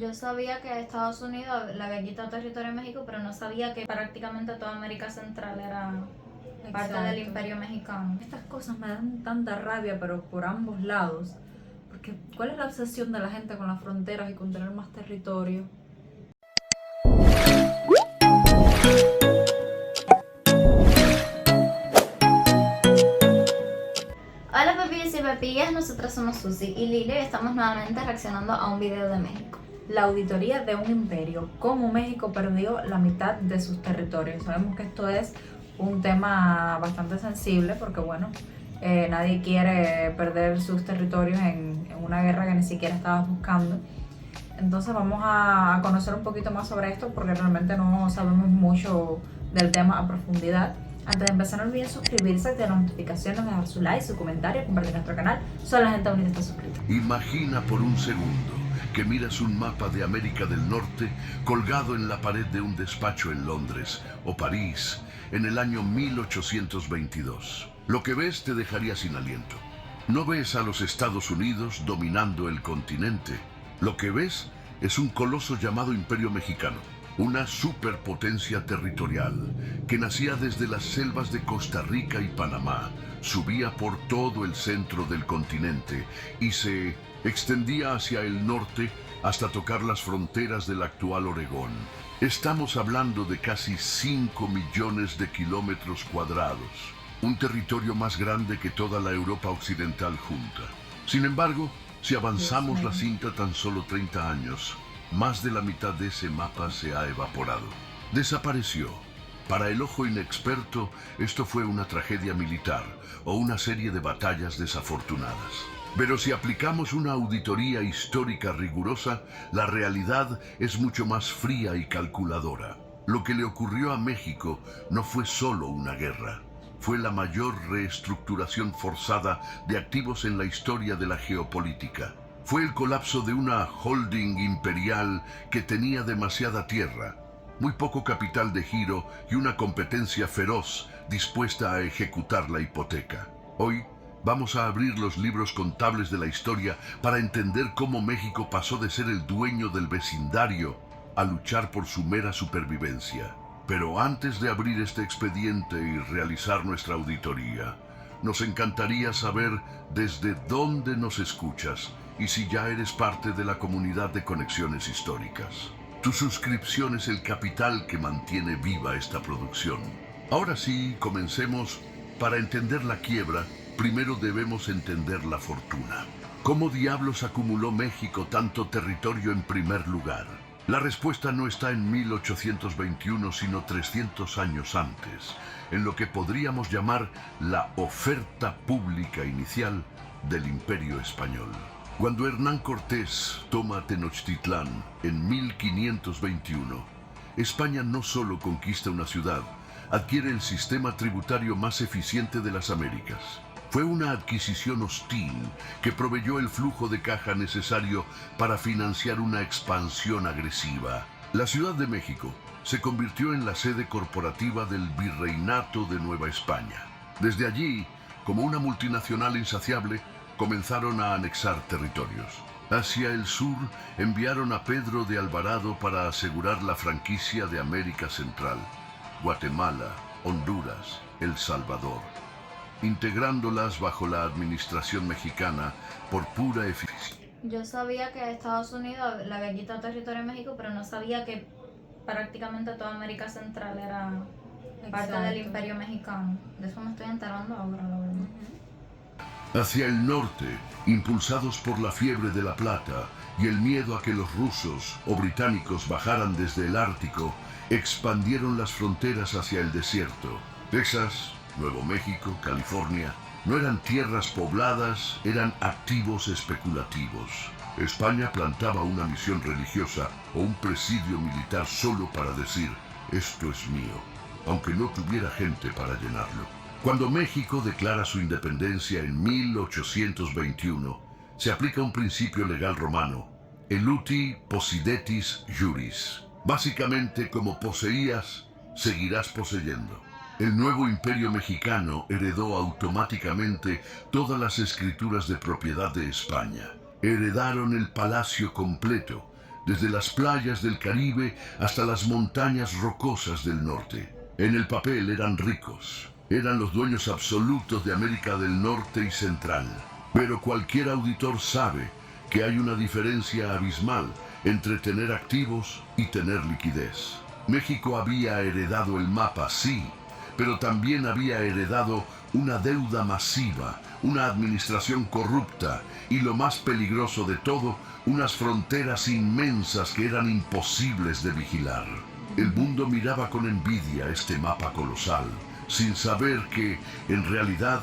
Yo sabía que Estados Unidos le había quitado territorio a México, pero no sabía que prácticamente toda América Central era parte del Imperio Mexicano. Estas cosas me dan tanta rabia, pero por ambos lados. Porque ¿cuál es la obsesión de la gente con las fronteras y con tener más territorio? Hola pepillos y pepillas, nosotros somos Susi y Lili y estamos nuevamente reaccionando a un video de México. La auditoría de un imperio, cómo México perdió la mitad de sus territorios. Sabemos que esto es un tema bastante sensible porque bueno, nadie quiere perder sus territorios en una guerra que ni siquiera estaba buscando. Entonces vamos a conocer un poquito más sobre esto porque realmente no sabemos mucho del tema a profundidad. Antes de empezar, no olviden suscribirse, activar las notificaciones, dejar su like, su comentario, compartir nuestro canal. Solo la gente bonita está suscrita. Imagina por un segundo que miras un mapa de América del Norte colgado en la pared de un despacho en Londres o París en el año 1822. Lo que ves te dejaría sin aliento. No ves a los Estados Unidos dominando el continente. Lo que ves es un coloso llamado Imperio Mexicano, una superpotencia territorial que nacía desde las selvas de Costa Rica y Panamá, subía por todo el centro del continente y se extendía hacia el norte hasta tocar las fronteras del actual Oregón. Estamos hablando de casi 5 millones de kilómetros cuadrados, un territorio más grande que toda la Europa occidental junta. Sin embargo, si avanzamos la cinta tan solo 30 años, más de la mitad de ese mapa se ha evaporado. Desapareció. Para el ojo inexperto, esto fue una tragedia militar o una serie de batallas desafortunadas. Pero si aplicamos una auditoría histórica rigurosa, la realidad es mucho más fría y calculadora. Lo que le ocurrió a México no fue solo una guerra. Fue la mayor reestructuración forzada de activos en la historia de la geopolítica. Fue el colapso de una holding imperial que tenía demasiada tierra, muy poco capital de giro y una competencia feroz dispuesta a ejecutar la hipoteca. Hoy vamos a abrir los libros contables de la historia para entender cómo México pasó de ser el dueño del vecindario a luchar por su mera supervivencia. Pero antes de abrir este expediente y realizar nuestra auditoría, nos encantaría saber desde dónde nos escuchas y si ya eres parte de la comunidad de Conexiones Históricas. Tu suscripción es el capital que mantiene viva esta producción. Ahora sí, comencemos. Para entender la quiebra, primero debemos entender la fortuna. ¿Cómo diablos acumuló México tanto territorio en primer lugar? La respuesta no está en 1821, sino 300 años antes, en lo que podríamos llamar la oferta pública inicial del Imperio Español. Cuando Hernán Cortés toma Tenochtitlán en 1521, España no solo conquista una ciudad, adquiere el sistema tributario más eficiente de las Américas. Fue una adquisición hostil que proveyó el flujo de caja necesario para financiar una expansión agresiva. La Ciudad de México se convirtió en la sede corporativa del Virreinato de Nueva España. Desde allí, como una multinacional insaciable, comenzaron a anexar territorios. Hacia el sur enviaron a Pedro de Alvarado para asegurar la franquicia de América Central, Guatemala, Honduras, El Salvador, integrándolas bajo la administración mexicana por pura eficiencia. Yo sabía que Estados Unidos le había quitado territorio a México, pero no sabía que prácticamente toda América Central era parte del Imperio Mexicano. De eso me estoy enterando ahora, la verdad. Hacia el norte, impulsados por la fiebre de la plata y el miedo a que los rusos o británicos bajaran desde el Ártico, expandieron las fronteras hacia el desierto. Texas, Nuevo México, California, no eran tierras pobladas, eran activos especulativos. España plantaba una misión religiosa o un presidio militar solo para decir, esto es mío, aunque no tuviera gente para llenarlo. Cuando México declara su independencia en 1821, se aplica un principio legal romano, el uti possidetis juris. Básicamente, como poseías, seguirás poseyendo. El nuevo imperio mexicano heredó automáticamente todas las escrituras de propiedad de España. Heredaron el palacio completo, desde las playas del Caribe hasta las montañas rocosas del norte. En el papel eran ricos, eran los dueños absolutos de América del Norte y Central. Pero cualquier auditor sabe que hay una diferencia abismal entre tener activos y tener liquidez. México había heredado el mapa, sí, pero también había heredado una deuda masiva, una administración corrupta y, lo más peligroso de todo, unas fronteras inmensas que eran imposibles de vigilar. El mundo miraba con envidia este mapa colosal, sin saber que, en realidad,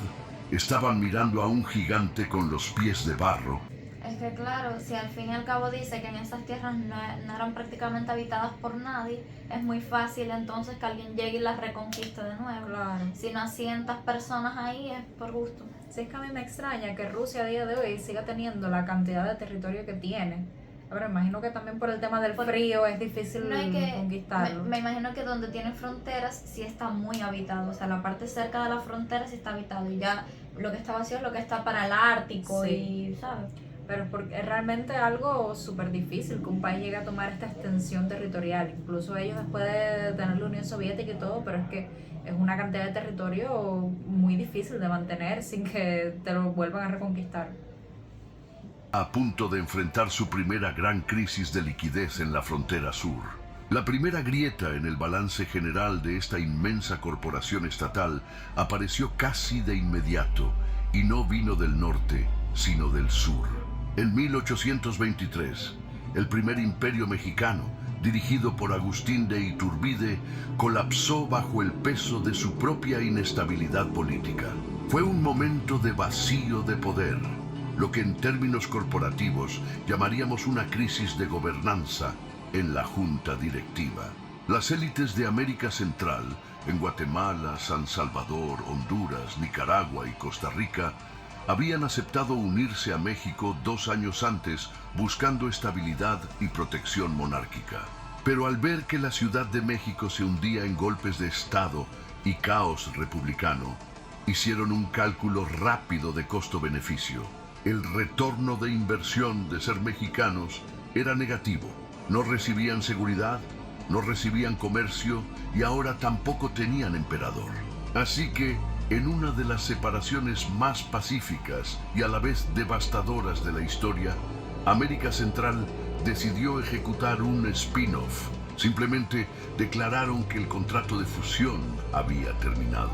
estaban mirando a un gigante con los pies de barro. Es que claro, si al fin y al cabo dice que en esas tierras no eran prácticamente habitadas por nadie, es muy fácil entonces que alguien llegue y las reconquiste de nuevo. Claro. Si no asientas personas ahí es por gusto. Sí, es que a mí me extraña que Rusia a día de hoy siga teniendo la cantidad de territorio que tiene. Ahora, imagino que también por el tema del frío es difícil No hay que, conquistarlo. me imagino que donde tienen fronteras sí está muy habitado, o sea, la parte cerca de la frontera sí está habitado y ya lo que está vacío es lo que está para el Ártico Sí. y, ¿sabes? Pero es realmente algo súper difícil que un país llegue a tomar esta extensión territorial. Incluso ellos después de tener la Unión Soviética y todo, pero es que es una cantidad de territorio muy difícil de mantener sin que te lo vuelvan a reconquistar. A punto de enfrentar su primera gran crisis de liquidez en la frontera sur. La primera grieta en el balance general de esta inmensa corporación estatal apareció casi de inmediato y no vino del norte, sino del sur. En 1823, el primer imperio mexicano, dirigido por Agustín de Iturbide, colapsó bajo el peso de su propia inestabilidad política. Fue un momento de vacío de poder, lo que en términos corporativos llamaríamos una crisis de gobernanza en la junta directiva. Las élites de América Central, en Guatemala, San Salvador, Honduras, Nicaragua y Costa Rica, habían aceptado unirse a México 2 años antes buscando estabilidad y protección monárquica. Pero al ver que la Ciudad de México se hundía en golpes de Estado y caos republicano, hicieron un cálculo rápido de costo-beneficio. El retorno de inversión de ser mexicanos era negativo. No recibían seguridad, no recibían comercio y ahora tampoco tenían emperador. Así que, en una de las separaciones más pacíficas y a la vez devastadoras de la historia, América Central decidió ejecutar un spin-off. Simplemente declararon que el contrato de fusión había terminado.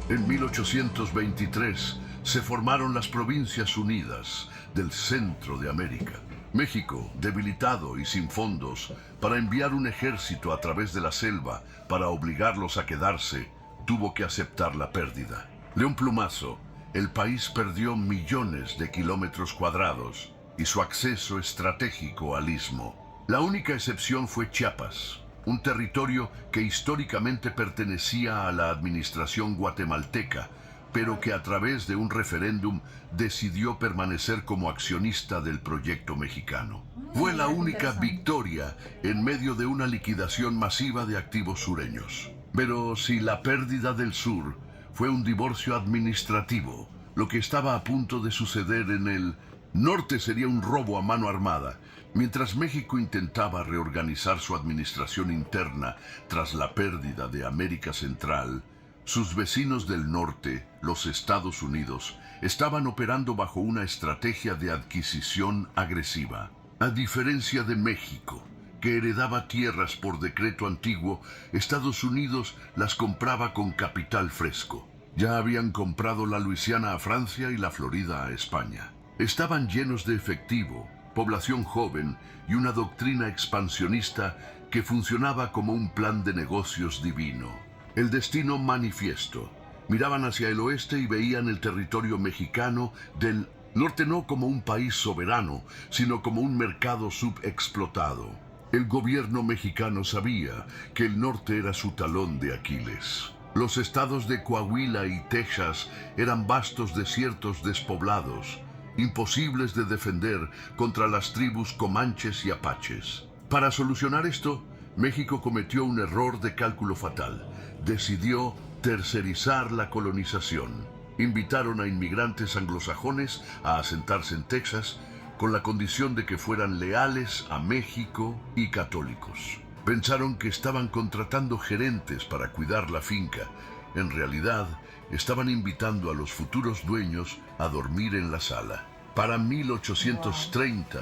En 1823 se formaron las Provincias Unidas del centro de América. México, debilitado y sin fondos para enviar un ejército a través de la selva para obligarlos a quedarse, tuvo que aceptar la pérdida. De un plumazo, el país perdió millones de kilómetros cuadrados y su acceso estratégico al istmo. La única excepción fue Chiapas, un territorio que históricamente pertenecía a la administración guatemalteca, pero que a través de un referéndum decidió permanecer como accionista del proyecto mexicano. Fue la única victoria en medio de una liquidación masiva de activos sureños. Pero si la pérdida del sur fue un divorcio administrativo, lo que estaba a punto de suceder en el norte sería un robo a mano armada. Mientras México intentaba reorganizar su administración interna tras la pérdida de América Central, sus vecinos del norte, los Estados Unidos, estaban operando bajo una estrategia de adquisición agresiva. A diferencia de México, que heredaba tierras por decreto antiguo, Estados Unidos las compraba con capital fresco. Ya habían comprado la Luisiana a Francia y la Florida a España. Estaban llenos de efectivo, población joven y una doctrina expansionista que funcionaba como un plan de negocios divino. El destino manifiesto. Miraban hacia el oeste y veían el territorio mexicano del norte no como un país soberano, sino como un mercado subexplotado. El gobierno mexicano sabía que el norte era su talón de Aquiles. Los estados de Coahuila y Texas eran vastos desiertos despoblados, imposibles de defender contra las tribus comanches y apaches. Para solucionar esto, México cometió un error de cálculo fatal. Decidió tercerizar la colonización. Invitaron a inmigrantes anglosajones a asentarse en Texas, con la condición de que fueran leales a México y católicos. Pensaron que estaban contratando gerentes para cuidar la finca. En realidad, estaban invitando a los futuros dueños a dormir en la sala. Para 1830,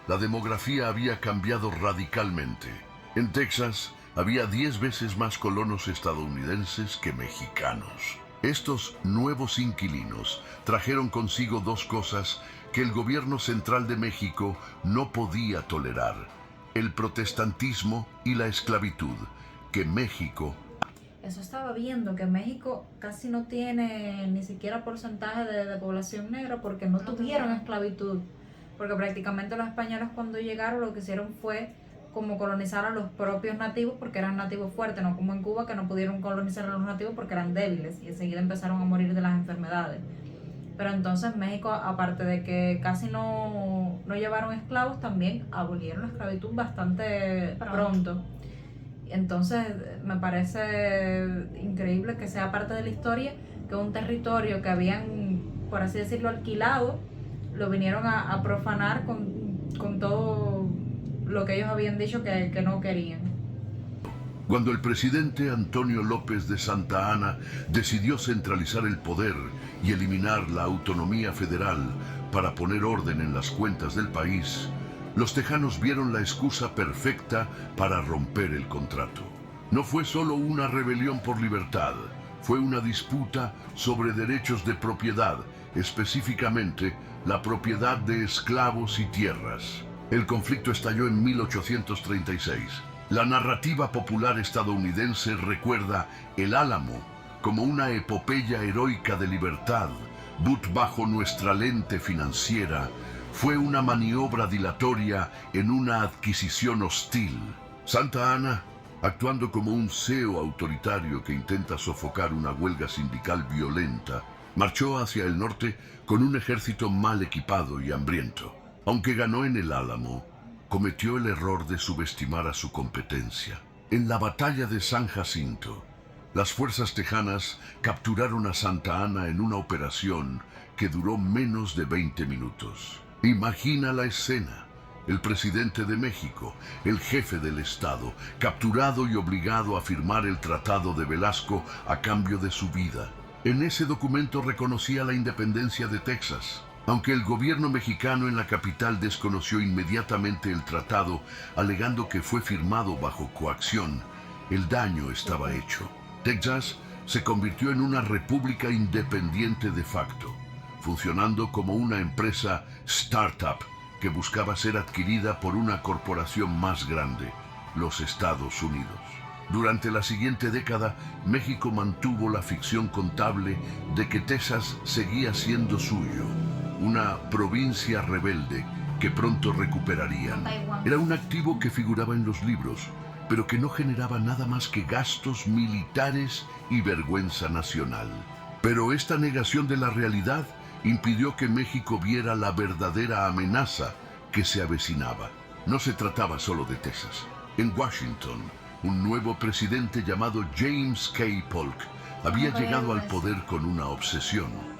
la demografía había cambiado radicalmente. En Texas, había 10 veces más colonos estadounidenses que mexicanos. Estos nuevos inquilinos trajeron consigo dos cosas que el gobierno central de México no podía tolerar: el protestantismo y la esclavitud, que México... Eso estaba viendo, que México casi no tiene ni siquiera porcentaje de población negra porque no tuvieron esclavitud. Porque prácticamente los españoles cuando llegaron lo que hicieron fue como colonizar a los propios nativos porque eran nativos fuertes, no como en Cuba que no pudieron colonizar a los nativos porque eran débiles y enseguida empezaron a morir de las enfermedades. Pero entonces México, aparte de que casi no llevaron esclavos, también abolieron la esclavitud bastante pronto. Entonces me parece increíble que sea parte de la historia que un territorio que habían, por así decirlo, alquilado, lo vinieron a profanar con todo lo que ellos habían dicho que no querían. Cuando el presidente Antonio López de Santa Anna decidió centralizar el poder y eliminar la autonomía federal para poner orden en las cuentas del país, los tejanos vieron la excusa perfecta para romper el contrato. No fue solo una rebelión por libertad, fue una disputa sobre derechos de propiedad, específicamente la propiedad de esclavos y tierras. El conflicto estalló en 1836. La narrativa popular estadounidense recuerda el Álamo como una epopeya heroica de libertad, but bajo nuestra lente financiera fue una maniobra dilatoria en una adquisición hostil. Santa Anna, actuando como un CEO autoritario que intenta sofocar una huelga sindical violenta, marchó hacia el norte con un ejército mal equipado y hambriento. Aunque ganó en el Álamo, cometió el error de subestimar a su competencia. En la batalla de San Jacinto, las fuerzas tejanas capturaron a Santa Anna en una operación que duró menos de 20 minutos. Imagina la escena: el presidente de México, el jefe del Estado, capturado y obligado a firmar el Tratado de Velasco a cambio de su vida. En ese documento reconocía la independencia de Texas. Aunque el gobierno mexicano en la capital desconoció inmediatamente el tratado, alegando que fue firmado bajo coacción, el daño estaba hecho. Texas se convirtió en una república independiente de facto, funcionando como una empresa startup que buscaba ser adquirida por una corporación más grande, los Estados Unidos. Durante la siguiente década, México mantuvo la ficción contable de que Texas seguía siendo suyo, una provincia rebelde que pronto recuperarían. Era un activo que figuraba en los libros, pero que no generaba nada más que gastos militares y vergüenza nacional. Pero esta negación de la realidad impidió que México viera la verdadera amenaza que se avecinaba. No se trataba solo de Texas. En Washington, un nuevo presidente llamado James K. Polk había llegado al poder con una obsesión.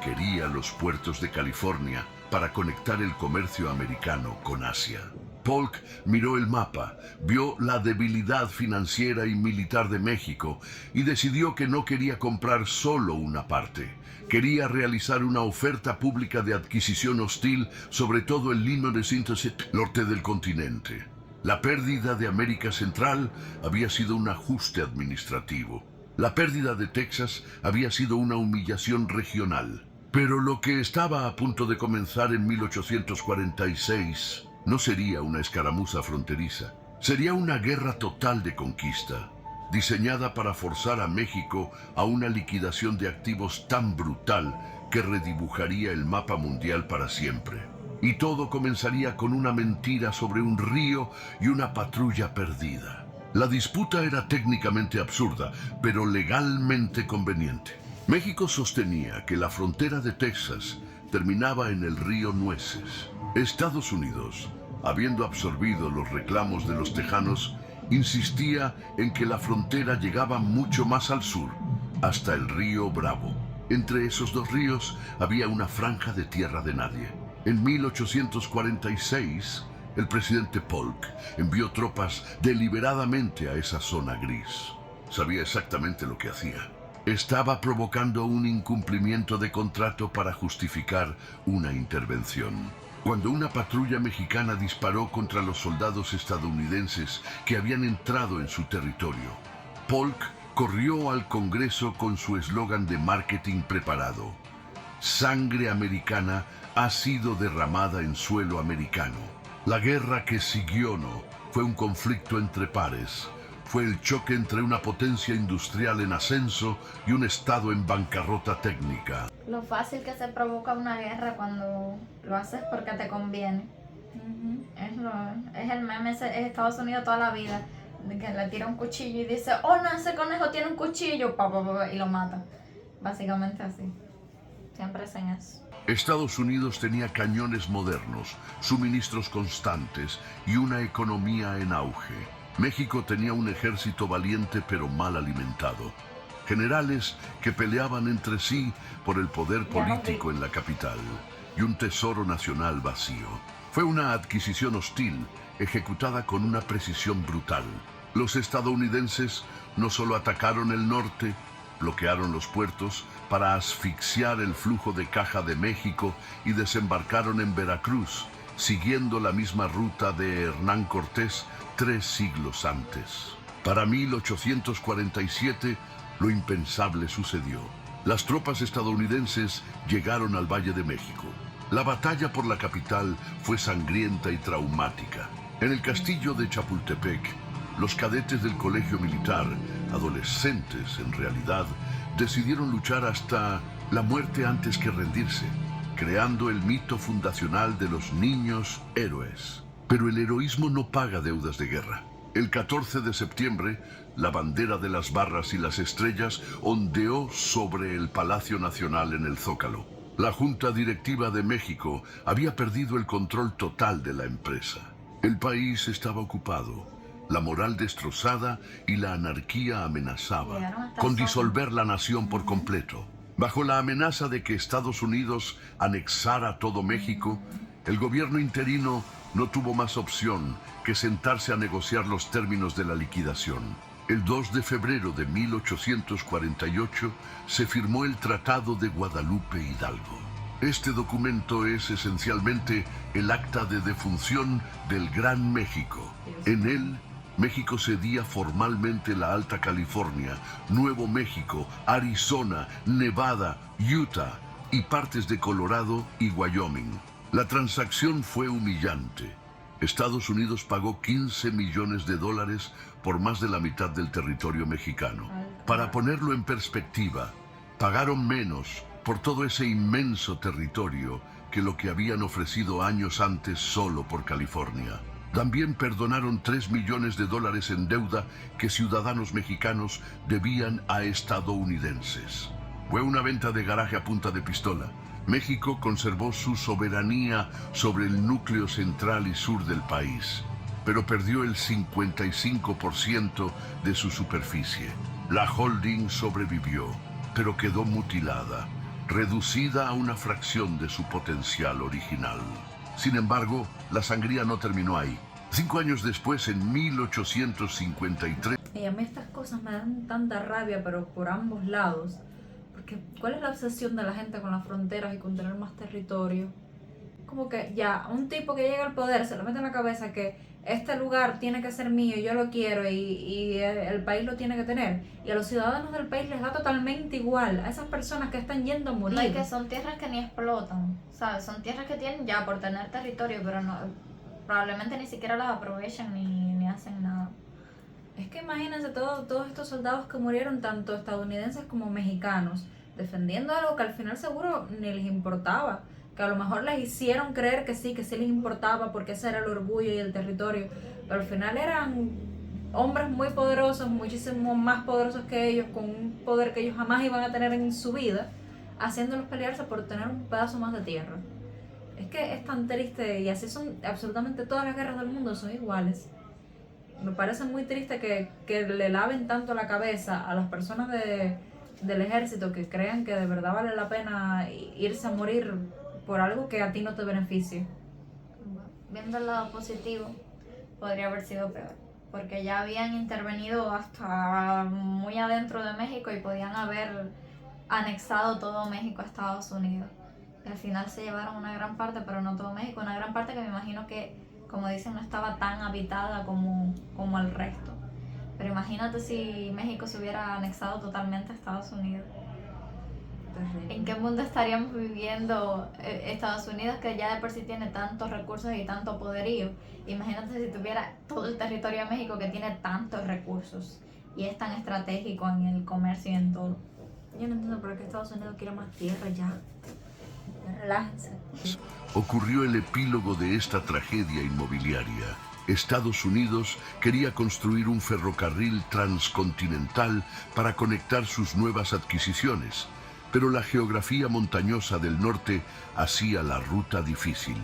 Quería los puertos de California para conectar el comercio americano con Asia. Polk miró el mapa, vio la debilidad financiera y militar de México y decidió que no quería comprar solo una parte. Quería realizar una oferta pública de adquisición hostil sobre todo el lino de síntesis norte del continente. La pérdida de América Central había sido un ajuste administrativo. La pérdida de Texas había sido una humillación regional. Pero lo que estaba a punto de comenzar en 1846 no sería una escaramuza fronteriza. Sería una guerra total de conquista, diseñada para forzar a México a una liquidación de activos tan brutal que redibujaría el mapa mundial para siempre. Y todo comenzaría con una mentira sobre un río y una patrulla perdida. La disputa era técnicamente absurda, pero legalmente conveniente. México sostenía que la frontera de Texas terminaba en el río Nueces. Estados Unidos, habiendo absorbido los reclamos de los tejanos, insistía en que la frontera llegaba mucho más al sur, hasta el río Bravo. Entre esos dos ríos había una franja de tierra de nadie. En 1846, el presidente Polk envió tropas deliberadamente a esa zona gris. Sabía exactamente lo que hacía. Estaba provocando un incumplimiento de contrato para justificar una intervención. Cuando una patrulla mexicana disparó contra los soldados estadounidenses que habían entrado en su territorio, Polk corrió al Congreso con su eslogan de marketing preparado: "Sangre americana ha sido derramada en suelo americano". La guerra que siguió no fue un conflicto entre pares. Fue el choque entre una potencia industrial en ascenso y un estado en bancarrota técnica. Lo fácil que se provoca una guerra cuando lo haces porque te conviene. Es el meme, es Estados Unidos toda la vida, de que le tira un cuchillo y dice, oh no, ese conejo tiene un cuchillo, y lo mata. Básicamente así. Siempre hacen eso. Estados Unidos tenía cañones modernos, suministros constantes y una economía en auge. México tenía un ejército valiente pero mal alimentado. Generales que peleaban entre sí por el poder político en la capital y un tesoro nacional vacío. Fue una adquisición hostil, ejecutada con una precisión brutal. Los estadounidenses no solo atacaron el norte, bloquearon los puertos para asfixiar el flujo de caja de México y desembarcaron en Veracruz, siguiendo la misma ruta de Hernán Cortés 3 siglos antes. Para 1847, lo impensable sucedió. Las tropas estadounidenses llegaron al Valle de México. La batalla por la capital fue sangrienta y traumática. En el castillo de Chapultepec, los cadetes del colegio militar, adolescentes en realidad, decidieron luchar hasta la muerte antes que rendirse, creando el mito fundacional de los niños héroes. Pero el heroísmo no paga deudas de guerra. El 14 de septiembre, la bandera de las barras y las estrellas ondeó sobre el Palacio Nacional en el Zócalo. La Junta Directiva de México había perdido el control total de la empresa. El país estaba ocupado, la moral destrozada y la anarquía amenazaba con disolver la nación por completo. Bajo la amenaza de que Estados Unidos anexara todo México, el gobierno interino no tuvo más opción que sentarse a negociar los términos de la liquidación. El 2 de febrero de 1848 se firmó el Tratado de Guadalupe Hidalgo. Este documento es esencialmente el acta de defunción del Gran México. En él, México cedía formalmente la Alta California, Nuevo México, Arizona, Nevada, Utah y partes de Colorado y Wyoming. La transacción fue humillante. Estados Unidos pagó $15 millones por más de la mitad del territorio mexicano. Para ponerlo en perspectiva, pagaron menos por todo ese inmenso territorio que lo que habían ofrecido años antes solo por California. También perdonaron $3 millones en deuda que ciudadanos mexicanos debían a estadounidenses. Fue una venta de garaje a punta de pistola. México conservó su soberanía sobre el núcleo central y sur del país, pero perdió el 55% de su superficie. La holding sobrevivió, pero quedó mutilada, reducida a una fracción de su potencial original. Sin embargo, la sangría no terminó ahí. 5 años después, en 1853... Y a mí estas cosas me dan tanta rabia, pero por ambos lados. Porque, ¿cuál es la obsesión de la gente con las fronteras y con tener más territorio? Como que ya, un tipo que llega al poder se le mete en la cabeza que este lugar tiene que ser mío, yo lo quiero y el país lo tiene que tener. Y a los ciudadanos del país les da totalmente igual, a esas personas que están yendo a morir. No, y que son tierras que ni explotan, ¿sabes? Son tierras que tienen ya por tener territorio, pero no, probablemente ni siquiera las aprovechan ni hacen nada. Es que imagínense todos estos soldados que murieron, tanto estadounidenses como mexicanos, defendiendo algo que al final seguro ni les importaba, que a lo mejor les hicieron creer que sí les importaba porque ese era el orgullo y el territorio, pero al final eran hombres muy poderosos, muchísimo más poderosos que ellos, con un poder que ellos jamás iban a tener en su vida, haciéndolos pelearse por tener un pedazo más de tierra. Es que es tan triste, y así son absolutamente todas las guerras del mundo, son iguales. Me parece muy triste que le laven tanto la cabeza a las personas del ejército, que crean que de verdad vale la pena irse a morir por algo que a ti no te beneficie. Viendo el lado positivo, podría haber sido peor, porque ya habían intervenido hasta muy adentro de México y podían haber anexado todo México a Estados Unidos. Y al final se llevaron una gran parte, pero no todo México, una gran parte que me imagino que, como dicen, no estaba tan habitada como el resto. Pero imagínate si México se hubiera anexado totalmente a Estados Unidos. ¿En qué mundo estaríamos viviendo Estados Unidos, que ya de por sí tiene tantos recursos y tanto poderío? Imagínate si tuviera todo el territorio de México, que tiene tantos recursos y es tan estratégico en el comercio y en todo. Yo no entiendo por qué Estados Unidos quiere más tierra ya. Relájense. Ocurrió el epílogo de esta tragedia inmobiliaria. Estados Unidos quería construir un ferrocarril transcontinental para conectar sus nuevas adquisiciones, pero la geografía montañosa del norte hacía la ruta difícil.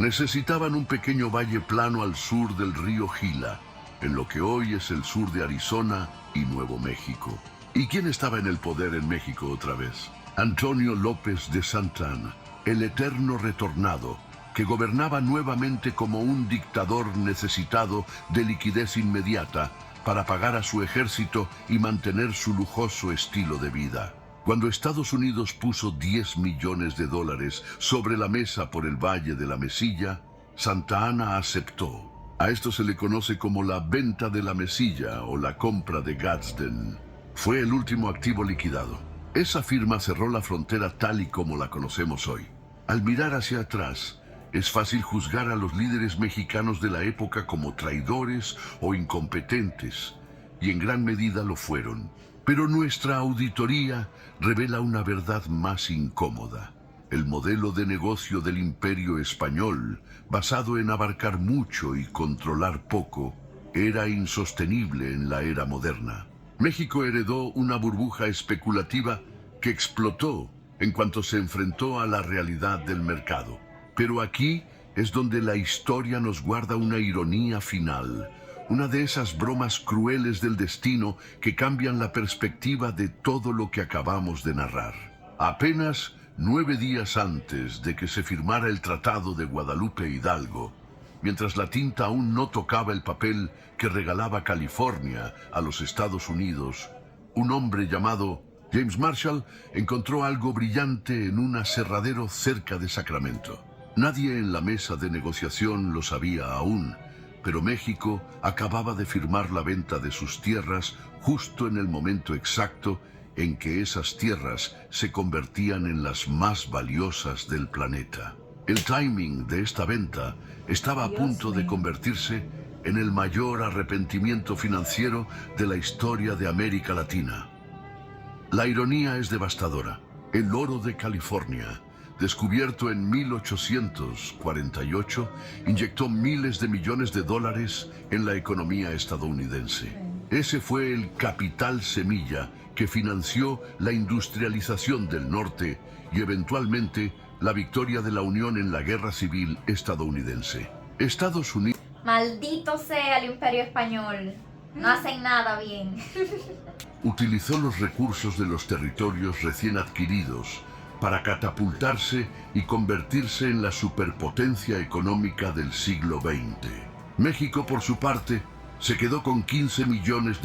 Necesitaban un pequeño valle plano al sur del río Gila, en lo que hoy es el sur de Arizona y Nuevo México. ¿Y quién estaba en el poder en México otra vez? Antonio López de Santana, el eterno retornado, que gobernaba nuevamente como un dictador necesitado de liquidez inmediata para pagar a su ejército y mantener su lujoso estilo de vida. Cuando Estados Unidos puso $10 millones sobre la mesa por el Valle de la Mesilla, Santa Anna aceptó. A esto se le conoce como la venta de la Mesilla o la compra de Gadsden. Fue el último activo liquidado. Esa firma cerró la frontera tal y como la conocemos hoy. Al mirar hacia atrás, es fácil juzgar a los líderes mexicanos de la época como traidores o incompetentes, y en gran medida lo fueron. Pero nuestra auditoría revela una verdad más incómoda. El modelo de negocio del Imperio Español, basado en abarcar mucho y controlar poco, era insostenible en la era moderna. México heredó una burbuja especulativa que explotó en cuanto se enfrentó a la realidad del mercado. Pero aquí es donde la historia nos guarda una ironía final, una de esas bromas crueles del destino que cambian la perspectiva de todo lo que acabamos de narrar. Apenas 9 días antes de que se firmara el Tratado de Guadalupe Hidalgo, mientras la tinta aún no tocaba el papel que regalaba California a los Estados Unidos, un hombre llamado James Marshall encontró algo brillante en un aserradero cerca de Sacramento. Nadie en la mesa de negociación lo sabía aún, pero México acababa de firmar la venta de sus tierras justo en el momento exacto en que esas tierras se convertían en las más valiosas del planeta. El timing de esta venta estaba a punto de convertirse en el mayor arrepentimiento financiero de la historia de América Latina. La ironía es devastadora. El oro de California, descubierto en 1848, inyectó miles de millones de dólares en la economía estadounidense. Ese fue el capital semilla que financió la industrialización del norte y eventualmente la victoria de la Unión en la Guerra Civil estadounidense. Estados Unidos... Maldito sea el Imperio Español. No hacen nada bien. Utilizó los recursos de los territorios recién adquiridos para catapultarse y convertirse en la superpotencia económica del siglo XX. México, por su parte, se quedó con $15 millones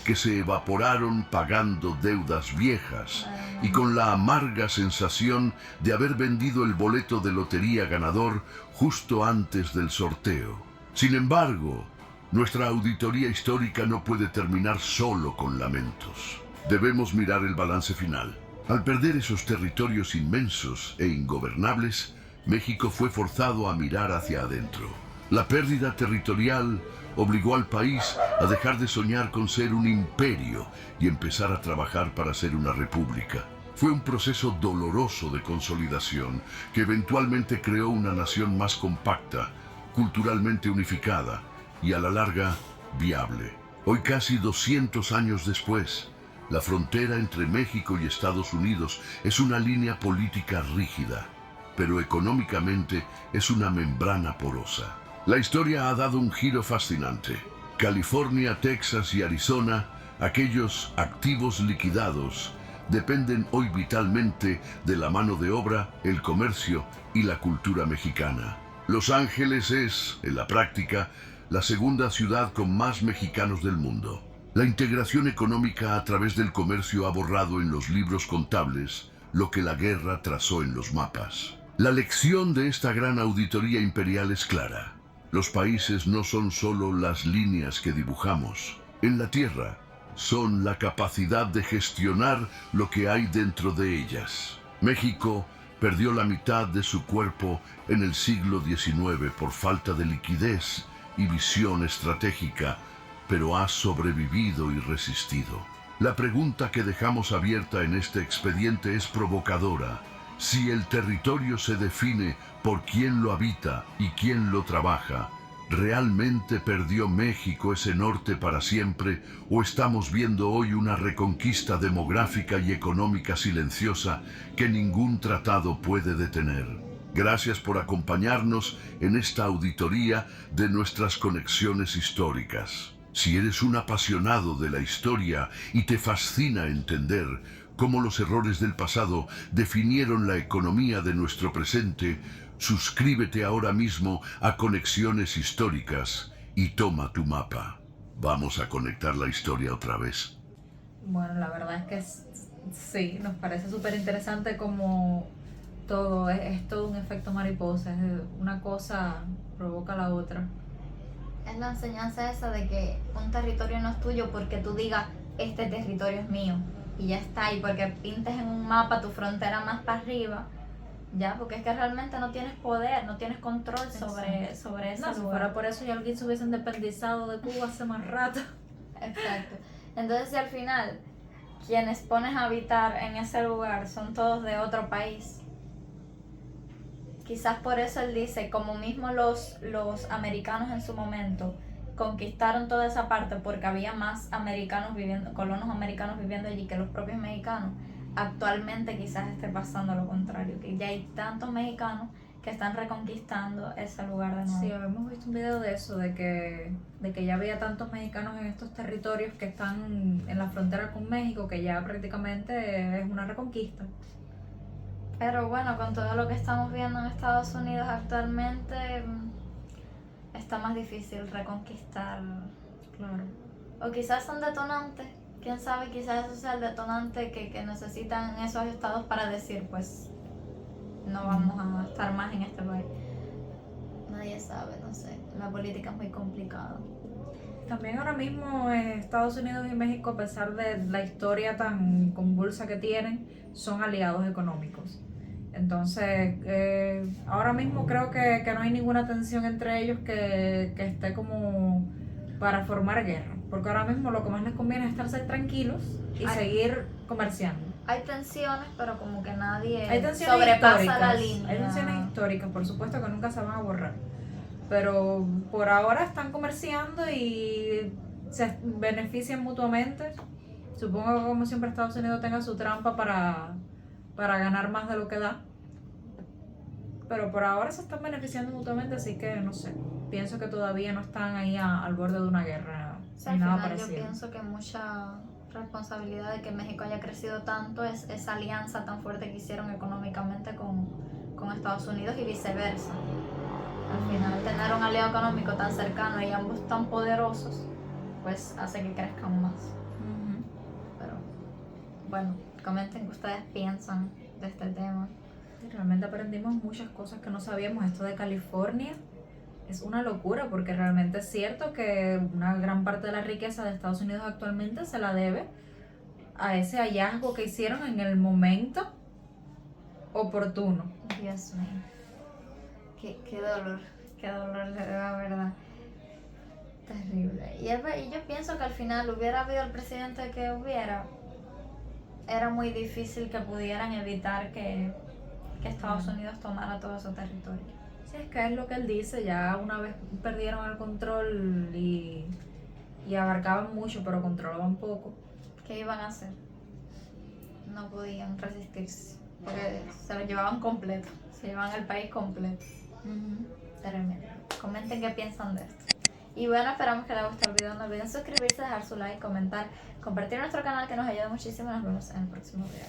que se evaporaron pagando deudas viejas y con la amarga sensación de haber vendido el boleto de lotería ganador justo antes del sorteo. Sin embargo, nuestra auditoría histórica no puede terminar solo con lamentos. Debemos mirar el balance final. Al perder esos territorios inmensos e ingobernables, México fue forzado a mirar hacia adentro. La pérdida territorial obligó al país a dejar de soñar con ser un imperio y empezar a trabajar para ser una república. Fue un proceso doloroso de consolidación que eventualmente creó una nación más compacta, culturalmente unificada y a la larga viable. Hoy, casi 200 años después, la frontera entre México y Estados Unidos es una línea política rígida, pero económicamente es una membrana porosa. La historia ha dado un giro fascinante. California, Texas y Arizona, aquellos activos liquidados, dependen hoy vitalmente de la mano de obra, el comercio y la cultura mexicana. Los Ángeles es, en la práctica, la segunda ciudad con más mexicanos del mundo. La integración económica a través del comercio ha borrado en los libros contables lo que la guerra trazó en los mapas. La lección de esta gran auditoría imperial es clara. Los países no son solo las líneas que dibujamos en la tierra, son la capacidad de gestionar lo que hay dentro de ellas. México perdió la mitad de su cuerpo en el siglo XIX por falta de liquidez y visión estratégica, pero ha sobrevivido y resistido. La pregunta que dejamos abierta en este expediente es provocadora. Si el territorio se define por quién lo habita y quién lo trabaja, ¿realmente perdió México ese norte para siempre o estamos viendo hoy una reconquista demográfica y económica silenciosa que ningún tratado puede detener? Gracias por acompañarnos en esta auditoría de nuestras conexiones históricas. Si eres un apasionado de la historia y te fascina entender cómo los errores del pasado definieron la economía de nuestro presente, suscríbete ahora mismo a Conexiones Históricas y toma tu mapa. Vamos a conectar la historia otra vez. Bueno, la verdad es que sí, nos parece súper interesante como todo es todo un efecto mariposa, una cosa provoca la otra. Es la enseñanza esa de que un territorio no es tuyo porque tú digas, este territorio es mío, y ya está, y porque pintes en un mapa tu frontera más para arriba, ya, porque es que realmente no tienes poder, no tienes control sobre ese lugar. Si fuera por eso ya alguien se hubiese independizado de Cuba hace más rato. Exacto. Entonces, si al final quienes pones a habitar en ese lugar son todos de otro país, quizás por eso él dice, como mismo los americanos en su momento conquistaron toda esa parte porque había más americanos viviendo, colonos americanos viviendo allí que los propios mexicanos, actualmente quizás esté pasando lo contrario, que ya hay tantos mexicanos que están reconquistando ese lugar de nuevo. Sí, habíamos visto un video de eso, de que ya había tantos mexicanos en estos territorios que están en la frontera con México, que ya prácticamente es una reconquista. Pero bueno, con todo lo que estamos viendo en Estados Unidos actualmente, está más difícil reconquistar. Claro. O quizás son detonantes, quién sabe, quizás eso sea el detonante que necesitan esos estados para decir, pues, no vamos a estar más en este país. Nadie sabe, no sé, la política es muy complicada. También ahora mismo Estados Unidos y México, a pesar de la historia tan convulsa que tienen, son aliados económicos. Entonces, ahora mismo creo que no hay ninguna tensión entre ellos que esté como para formar guerra. Porque ahora mismo lo que más les conviene es estarse tranquilos y seguir comerciando. Hay tensiones, pero como que nadie Hay tensiones sobrepasa históricas, la línea. hay tensiones históricas, por supuesto que nunca se van a borrar. Pero por ahora están comerciando y se benefician mutuamente. Supongo que como siempre Estados Unidos tenga su trampa para ganar más de lo que da. Pero por ahora se están beneficiando mutuamente, así que no sé. Pienso que todavía no están ahí al borde de una guerra O ni sea, al nada final parecido. yo pienso que mucha responsabilidad de que México haya crecido tanto es esa alianza tan fuerte que hicieron económicamente con Estados Unidos y viceversa. Al final tener un aliado económico tan cercano y ambos tan poderosos, pues hace que crezcan más. Ujú. Pero bueno, comenten qué ustedes piensan de este tema. Y realmente aprendimos muchas cosas que no sabíamos. Esto de California es una locura, porque realmente es cierto que una gran parte de la riqueza de Estados Unidos actualmente se la debe a ese hallazgo que hicieron en el momento oportuno. Dios mío. Qué dolor, de verdad. Terrible. Y yo pienso que al final hubiera habido el presidente que hubiera, era muy difícil que pudieran evitar que Estados Unidos tomara todo ese territorio. Sí, es que es lo que él dice, ya una vez perdieron el control y abarcaban mucho, pero controlaban poco. ¿Qué iban a hacer? No podían resistirse, porque se lo llevaban completo, se llevaban el país completo. Tremendo. Comenten qué piensan de esto. Y bueno, esperamos que les guste el video. No olviden suscribirse, dejar su like, comentar, compartir nuestro canal que nos ayuda muchísimo. Nos vemos en el próximo video.